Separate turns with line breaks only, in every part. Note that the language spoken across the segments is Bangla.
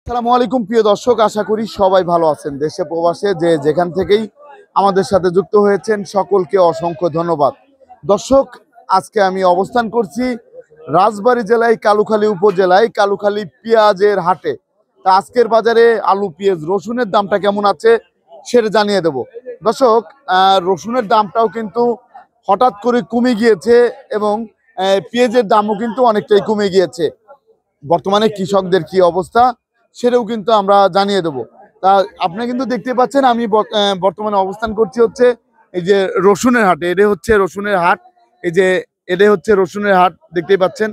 আসসালামু আলাইকুম প্রিয় দর্শক, আশা করি সবাই ভালো আছেন। দেশে প্রবাসে যে যেখান থেকেই আমাদের সাথে যুক্ত হয়েছেন সকলকে অসংখ্য ধন্যবাদ। দর্শক, আজকে আমি অবস্থান করছি রাজবাড়ী জেলায় কালুখালী উপজেলায় কালুখালী পেঁয়াজের হাটে। তা আজকের বাজারে আলু, পেঁয়াজ, রসুনের দামটা কেমন আছে সেটা জানিয়ে দেব। দর্শক, রসুনের দামটাও কিন্তু হঠাৎ করে কমে গিয়েছে এবং পেঁয়াজের দামও কিন্তু অনেকটাই কমে গিয়েছে। বর্তমানে কৃষকদের কি অবস্থা সেটাও কিন্তু আমরা জানিয়ে দেবো। তা আপনি কিন্তু দেখতে পাচ্ছেন আমি বর্তমানে অবস্থান করছি হচ্ছে এই যে রসুনের হাটে। এটা হচ্ছে রসুনের হাট, এই যে এটা হচ্ছে রসুনের হাট দেখতেই পাচ্ছেন।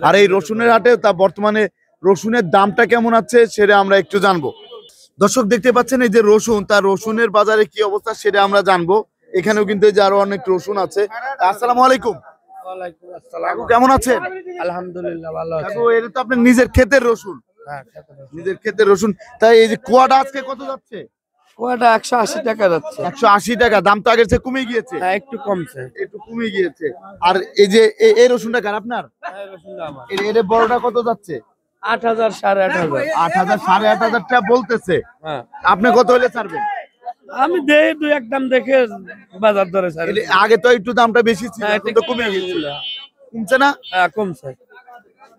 আর এই রসুনের হাটে তা বর্তমানে রসুনের দামটা কেমন আছে সেটা আমরা একটু জানবো। দর্শক দেখতে পাচ্ছেন এই যে রসুন, তার রসুনের বাজারে কি অবস্থা সেটা আমরা জানবো। এখানেও কিন্তু এই যে আরো অনেক রসুন আছে। আসসালামু আলাইকুম। কেমন আছেন?
আলহামদুলিল্লাহ ভালো আছি।
এটা তো আপনার নিজের ক্ষেতের রসুন?
হ্যাঁ,
নিজের ক্ষেতের রসুন। তাই এই যে কোয়াটা আজকে কত যাচ্ছে?
কোয়াটা 180 টাকা যাচ্ছে।
180 টাকা। দাম তো আগের চেয়ে কমে গিয়েছে।
হ্যাঁ, একটু কমছে।
একটু কমে গিয়েছে। আর এই যে এই রসুনটা কার আপনার? এর বড়টা কত যাচ্ছে?
8000 8.5
8000 8.5 টাকা বলতেছে।
হ্যাঁ,
আপনি কত হলে ছাড়বেন?
আমি দেই দুই এক দাম দেখে বাজার দরে ছাড়ি।
আগে তো একটু দামটা বেশি ছিল,
হ্যাঁ,
এখন তো কমে গিয়েছে। কমছে না?
হ্যাঁ, কমছে।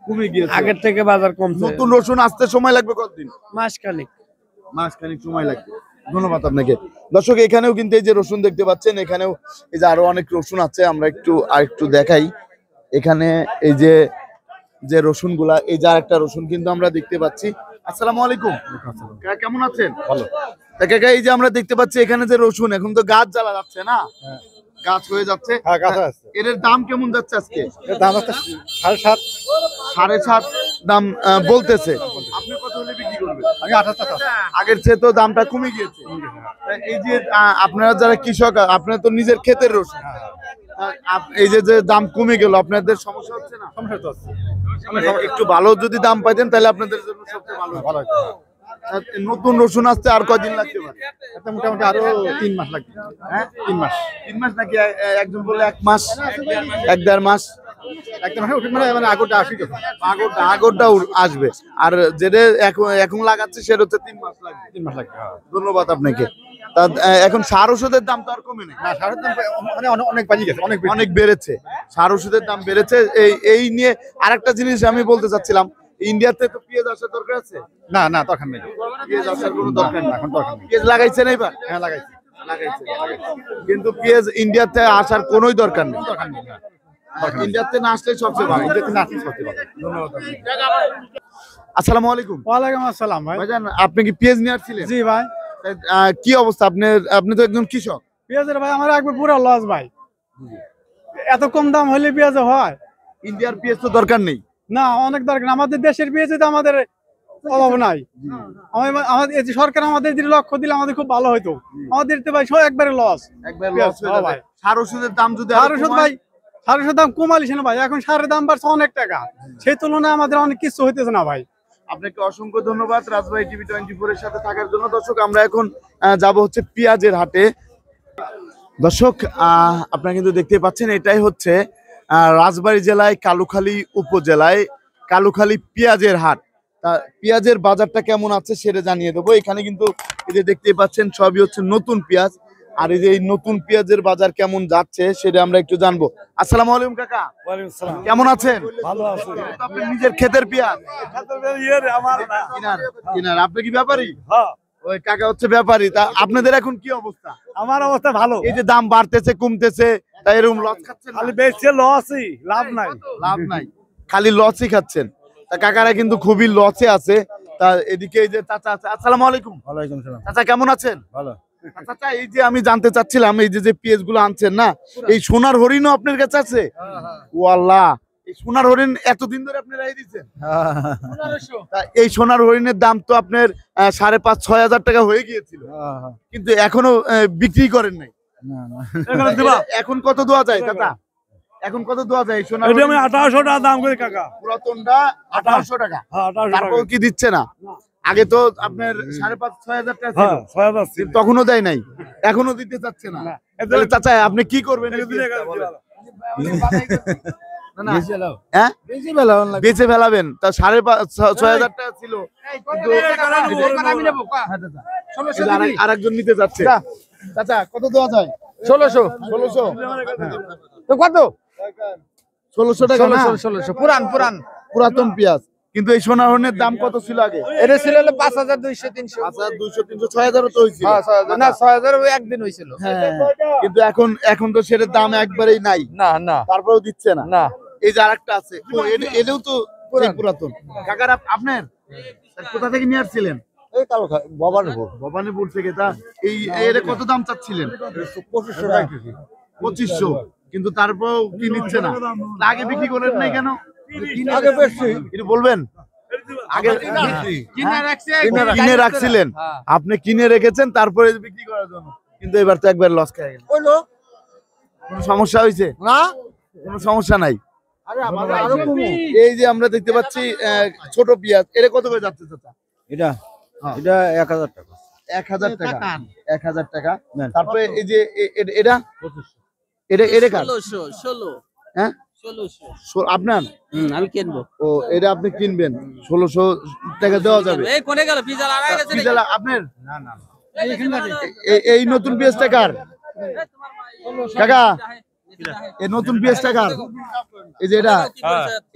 কমে গিয়েছে।
আগের থেকে বাজার কমছে।
নতুন রসুন আসতে সময় লাগবে কতদিন?
মাসখানেক।
মাসখানেক সময় লাগবে। ধন্যবাদ আপনাকে। দর্শক, এখানেও কিন্তু এই যে রসুন দেখতে পাচ্ছেন, এখানেও এই যে আরো অনেক রসুন আছে। আমরা একটু দেখাই। এখানে এই যে রসুন গুলা, এই যে আরেকটা রসুন কিন্তু আমরা দেখতে পাচ্ছি। আসসালামু আলাইকুম। কেমন আছেন? ভালো। কাকা, এই যে আমরা দেখতে পাচ্ছি এখানে যে রসুন, এখন তো গাছ জ্বালা যাচ্ছে না? গাছ হয়ে যাচ্ছে। এর দাম কেমন যাচ্ছে আজকে?
দাম আছে 7.5
7.5 দাম বলতেছে। আপনি কত হলে বিক্রি করবেন?
আমি 28 টাকা।
আগের চেয়ে তো দামটা কমে গিয়েছে। এই যে আপনারা যারা কৃষক, আপনারা তো নিজের ক্ষেতের রসুন, এই যে দাম কমে গেল, আপনাদের সমস্যা হচ্ছে না?
সমস্যা তো আছে।
একটু ভালো যদি দাম পাইতেন তাহলে আপনাদের জন্য সবচেয়ে ভালো।
ভালো আছে।
নতুন রসুন আসতে আর কয়দিন লাগতে পারে?
এটা মোটামুটি আরো 3 মাস লাগবে।
হ্যাঁ,
3 মাস।
3 মাস নাকি? একজন বলে 1 মাস, 1-1.5 মাস।
একটা মাসে উঠে মানে আগরটা আসি তো।
আগরটা আসবে। আর যেটা এখন লাগাচ্ছে সেটা হচ্ছে 3 মাস লাগবে।
3 মাস লাগবে।
ধন্যবাদ আপনাকে। তা এখন সার ওষুধের দাম তো আর কমে নেই।
না, সারের দাম মানে অনেক বাড়ি গেছে,
অনেক বেড়েছে। সার ওষুধের দাম বেড়েছে। এই নিয়ে আরেকটা জিনিস আমি বলতে চাচ্ছিলাম, ইন্ডিয়াতে তো পেঁয়াজ আসার দরকার আছে?
না না, দরকার নেই।
পেঁয়াজ আসার কোনো দরকার নেই।
এখন দরকার নেই।
পেঁয়াজ লাগাইছেন এবার?
হ্যাঁ, লাগাইছি।
কিন্তু পেঁয়াজ ইন্ডিয়াতে আসার কোনোই দরকার নেই।
দরকার নেই।
ইন্ডিয়াতে না আসলে সবচেয়ে ভালো।
ইন্ডিয়াতে না আসলে সবচেয়ে ভালো।
ধন্যবাদ। আসসালামু আলাইকুম।
ওয়ালাইকুম আসসালাম ভাই।
ভাইজান, আপনি কি পেঁয়াজ নিয়ে আসছিলেন?
জি ভাই,
কি অবস্থা? আপনি তো একজন কৃষক।
পেঁয়াজের ভাই আমার একবার পুরো লস ভাই। এত কম দাম হলে পেঁয়াজ হয়?
ইন্ডিয়ার পেঁয়াজ তো দরকার নেই।
না, অনেক দরকার। আমাদের দেশের পেঁয়াজে তো আমাদের অভাব নাই। আমাদের এই যে সরকার আমাদের যদি লক্ষ্য দিলে আমাদের খুব ভালো হতো। আমাদের তো ভাই সব একবারে লস।
একবার লস হয়ে যাবে।
ভাই
সার ওষুধের দাম যদি
সার ওষুধ ভাই, সার ওষুধ দাম কমালিস না ভাই। এখন সারের দাম বাড়ছে অনেক টাকা, সেই তুলনায় আমাদের অনেক কিছু হইতেছে না ভাই।
আপনাকে অসংখ্য ধন্যবাদ রাজবাড়ী টিভি 24 এর সাথে থাকার জন্য। দর্শক, আমরা এখন যাব হচ্ছে পেঁয়াজের হাটে। দর্শক, আপনারা কিন্তু দেখতে পাচ্ছেন এটাই হচ্ছে রাজবাড়ী জেলায় কালুখালী উপজেলায় কালুখালী পেঁয়াজের হাট। তা পেঁয়াজের বাজারটা কেমন আছে সেটা জানিয়ে দেবো। এখানে কিন্তু এই যে দেখতে পাচ্ছেন সবই হচ্ছে নতুন পেঁয়াজ। আর এই যে এই নতুন পেঁয়াজের বাজার কেমন যাচ্ছে সেটা আমরা একটু জানবো। আসসালামু আলাইকুম কাকা।
ওয়ালাইকুম আসসালাম।
কেমন আছেন?
ভালো আছি।
আপনি নিজের ক্ষেতের পেঁয়াজ?
আমার না।
কিনার। আপনি কি ব্যাপারী?
হ্যাঁ,
ওই কাকা হচ্ছে ব্যাপারী। তা আপনাদের এখন কি অবস্থা?
আমার অবস্থা ভালো।
এই যে দাম বাড়তেছে কমতেছে, তাই এরকম লস খাচ্ছেন?
খালি বেচছে লসই, লাভ নাই।
লাভ নাই, খালি লসই খাচ্ছেন। তা কাকারা কিন্তু খুবই লসে আছে। তা এদিকে এই যে চাচা আছে। আসসালামু আলাইকুম।
ওয়ালাইকুম সালাম।
চাচা কেমন আছেন?
ভালো।
চাচা, এই যে আমি জানতে চাচ্ছিলাম, এই যে পেঁয়াজ গুলো আনছেন না, এই সোনার হরিণও আপনার কাছে আছে? ও আল্লাহ, এই সোনার হরিণ এতদিন ধরে আপনি রাই দিচ্ছেন? তা এই সোনার হরিণের দাম তো আপনার 5,500-6 হাজার টাকা হয়ে গিয়েছিল, কিন্তু এখনো বিক্রি করেন নাই। এখন কত দেওয়া যায় চাচা? এখন কত দেওয়া যায় সোনার?
এটা আমি 1800 টাকা দাম করে কাকা।
পুরাতনটা 1800 টাকা।
হ্যাঁ, 1800
তারপর
টাকা।
কি দিচ্ছে না? আগে তো আপনার 5,500-6 হাজার টাকা ছিল,
হ্যাঁ, 6000 ছিল।
কিন্তু তখনও দেয় নাই, এখনো দিতে চাচ্ছে না। তাহলে চাচা আপনি কি করবেন? না হ্যাঁ বেচে ফেলাবেন তা 6,500 টাকা ছিল আরেকজন নিতে যাচ্ছে চাচা কত দেওয়া যায়
1600 তো কত
1600 টাকা না
1600 পুরান
পুরাতন পেঁয়াজ কিন্তু এই সোনাহরণের দাম কত ছিল আগে
এটা ছিল 5200 300
5200 300 6000 তো হয়েছিল
হ্যাঁ 6000 না 6000 একদিন হইছিল
হ্যাঁ কিন্তু এখন তো সেটার দাম একবারেই নাই
না
তারপরেও দিচ্ছে না
না
এই যে আরেকটা আছে ও এটাও তো সেই পুরাতন কাকার আপনার কোথা থেকে নিয়ে আসছিলেন
এই কালো ভবানীপুর
ভবানীপুর থেকে তা এই এর কত দাম চাচ্ছিলেন
2500 টাকা কেজি
2500 কিন্তু তারপরেও কি নিচ্ছে না আগে বিক্রি করেন নাই কেন
আগে বেশি
এটা বলবেন আগে কিনে রাখছিলেন আপনি কিনে রেখেছেন তারপরে বিক্রি করার জন্য কিন্তু এবার তো একবার লস খেয়ে গেল
কইলো
কোনো সমস্যা হয়েছে
না
কোনো সমস্যা নাই
আরে আমাদের আরো কম
এই যে আমরা দেখতে পাচ্ছি ছোট পেঁয়াজ এটা কত করে যাচ্ছে চাচা
এটা
হ্যাঁ।
এটা 1000 টাকা
1000 টাকা 1000 টাকা তারপরে এই যে এটা এটা কার
16
হ্যাঁ
1600
আপনার
আমি কিনবো
ও এটা আপনি কিনবেন 1600 টাকা দেওয়া যাবে
এই কোনে গেল পিজা আড়াই গেছে নাকি?
পিজালা আপনার
না না
এই নতুন পেঁয়াজটা কার কাকা এই নতুন পেঁয়াজটা কার এই যে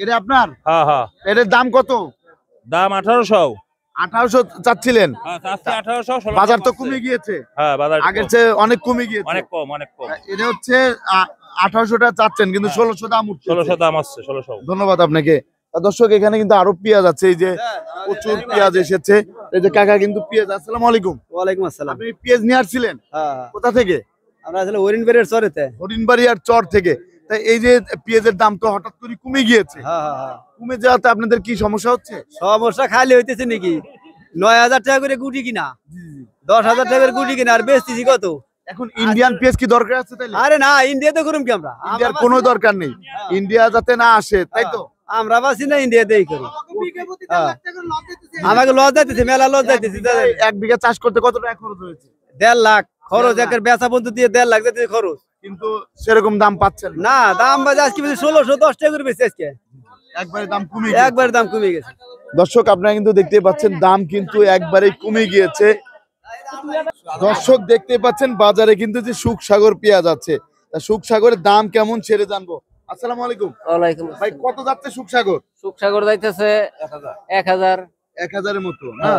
এটা আপনার
হ্যাঁ
এটার দাম কত
দাম 1800
1800 চাচ্ছিলেন
হ্যাঁ 1800
বাজার তো কমে গিয়েছে
হ্যাঁ বাজার
আগের চেয়ে অনেক কমে গিয়েছে
অনেক কম
এটা হচ্ছে 1800 টাকা চাচ্ছেন কিন্তু 1600 দাম উঠছে
1600 দাম আসছে 1600
ধন্যবাদ আপনাকে দর্শক এখানে কিন্তু আরো পেঁয়াজ আছে এই যে প্রচুর পেঁয়াজ এসেছে এই যে কাকা কিন্তু পেঁয়াজ আসসালামু আলাইকুম
ওয়ালাইকুম আসসালাম।
আপনি পেঁয়াজ নিয়ে আসছিলেন
হ্যাঁ
কোথা থেকে
আমরা আসলে হরিণবাড়ির চরেতে।
হরিণবাড়ি আর চর থেকে তাই এই যে পেঁয়াজের দাম তো হঠাৎ করে কমে গিয়েছে
হ্যাঁ
কমে যাওয়াতে আপনাদের কি সমস্যা হচ্ছে
সমস্যা খালি হইতেছে নাকি 9000 টাকা করে গুটি কিনা 10,000 টাকা করে গুটি কিনা আর বেচতেছি কত?
এখন ইন্ডিয়ান পেঁয়াজ কি দরকার আছে তাইলে
আরে না ইন্ডিয়াতে করুম কি আমরা?
ইন্ডিয়ার কোনো দরকার নেই ইন্ডিয়া যাতে না আসে তাই তো
আমরা বাসি না ইন্ডিয়াতেই করি। হ্যাঁ। আমাকে লস যাইতেছে মেলা লস যাইতেছে
এক বিঘা চাষ করতে কত টাকা খরচ হয়েছে
1.5 লাখ খরচ একের বেচা বন্ধু দিয়ে 1.5 লাখ যাইতেছে খরচ।
কিন্তু সেরকম দাম পাচ্ছেন না
না দাম বাজে আজকে বেশি 1610 টাকা করে বেশি আজকে
একবারে দাম কমে গিয়েছে
একবার দাম কমে গেছে।
দর্শক আপনারা কিন্তু দেখতে পাচ্ছেন দাম কিন্তু একবারে কমে গিয়েছে দর্শক দেখতে পাচ্ছেন বাজারে কিন্তু যে সুখসাগর পেঁয়াজ আছে তা সুখসাগরের দাম কেমন সেটা জানবো আসসালামু আলাইকুম
ওয়ালাইকুম
ভাই কত যাচ্ছে সুখসাগর
সুখসাগর যাইতেছে 1000
1000 এর মতো না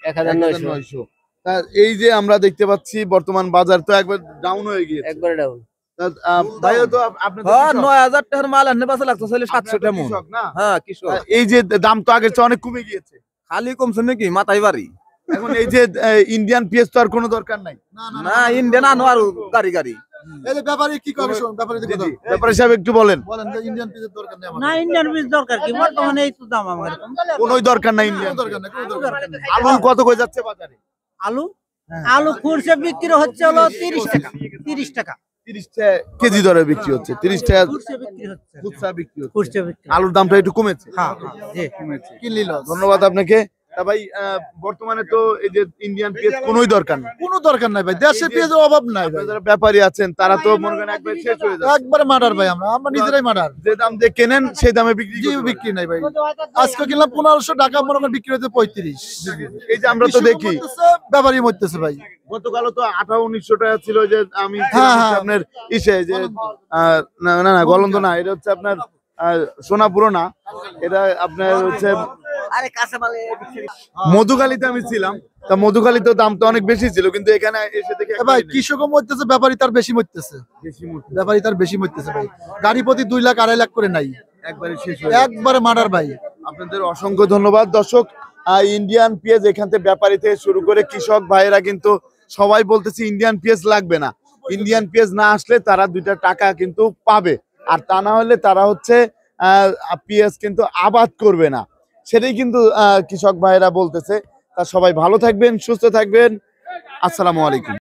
1900
তা এই যে আমরা দেখতে পাচ্ছি বর্তমান বাজার তো একবার ডাউন হয়ে গিয়েছে
একবারে ডাউন
তা, ভাইও তো আপনি তো
হ্যাঁ
কৃষক।
9000 টাকার মাল আনতে পাশে লাগতো 700
আপনি
টাকা
তো
মন।
কৃষক না
হ্যাঁ কৃষক
তা এই যে দাম তো আগের চেয়ে অনেক কমে গিয়েছে
খালি কমছে নাকি মাথায় বাড়ি
এখন এই যে ইন্ডিয়ান পেঁয়াজ তো আর কোনো দরকার নাই
না ইন্ডিয়ান আনো আর গাড়ি
এই যে ব্যাপারী কি করে শোন ব্যাপারী
জি, জি। ব্যাপারী সাহেব একটু বলেন
বলেন যে ইন্ডিয়ান পিসের দরকার নেই
না ইন্ডিয়ান বীজ দরকার কি বর্তমানে এই তো দাম আমার
কোনোই দরকার নাই ইন্ডিয়ান
দরকার নেই কোনো দরকার নেই
আলু কত করে যাচ্ছে বাজারে
আলু আলু খুরসে বিক্রি হচ্ছে হলো 30 টাকা 30 টাকা
30 টাকা কেজি দরে বিক্রি হচ্ছে 30 টাকা
খুরসে বিক্রি হচ্ছে
খুচরা বিক্রি হচ্ছে
খুরসে বিক্রি
আলুর দামটা একটু কমেছে
হ্যাঁ জি
কি নিল ধন্যবাদ আপনাকে তা ভাই বর্তমানে তো এই যে ইন্ডিয়ান পেঁয়াজ কোনোই দরকার নেই
কোনো দরকার নাই ভাই দেশের পেঁয়াজের অভাব নাই ভাই
যারা ব্যাপারী আছেন তারা তো মনে করেন একবার শেষ হয়ে যাচ্ছে
একবারে মার্ডার ভাই আমরা নিজেরাই মার্ডার
যে দাম দিয়ে কেনেন সেই দামে বিক্রি
জি
করতে
বিক্রি নাই ভাই আজকে কিনলাম 1500 টাকা মনে করেন বিক্রি হচ্ছে 35
পারেন। এই যে আমরা তো দেখি
ব্যাপারী মরতেছে ভাই
গতকালও তো 18-1900 টাকা ছিল যে আমি
হ্যাঁ, হ্যাঁ।
আপনার ইসে যে না গলন্দ না এটা হচ্ছে আপনার সোনাপুরো না এটা আপনার হচ্ছে
আরে কাঁচা মালে
মধুখালীতে আমি ছিলাম তা মধুখালীতে দাম তো অনেক বেশি ছিল কিন্তু এখানে এসে দেখি
এ ভাই কৃষকও মরতেছে ব্যাপারী তার বেশি মরতেছে ব্যাপারী তার বেশি মরতেছে ভাই গাড়ি প্রতি 2 লাখ 2.5 লাখ করে নাই
একবারে শেষ হয়ে গেছে।
একবারে মার্ডার ভাই
আপনাদের অসংখ্য ধন্যবাদ দর্শক ইন্ডিয়ান পেঁয়াজ এখান থেকে ব্যাপারী থেকে শুরু করে কৃষক ভাইয়েরা কিন্তু সবাই বলতেছে ইন্ডিয়ান পেঁয়াজ লাগবে না ইন্ডিয়ান পেঁয়াজ না আসলে তারা 2টা টাকা কিন্তু পাবে আর তা না হলে তারা হচ্ছে পেঁয়াজ কিন্তু আবাদ করবে না সেটাই কিন্তু কৃষক ভাইয়েরা বলতেছে তা সবাই ভালো থাকবেন সুস্থ থাকবেন আসসালামু আলাইকুম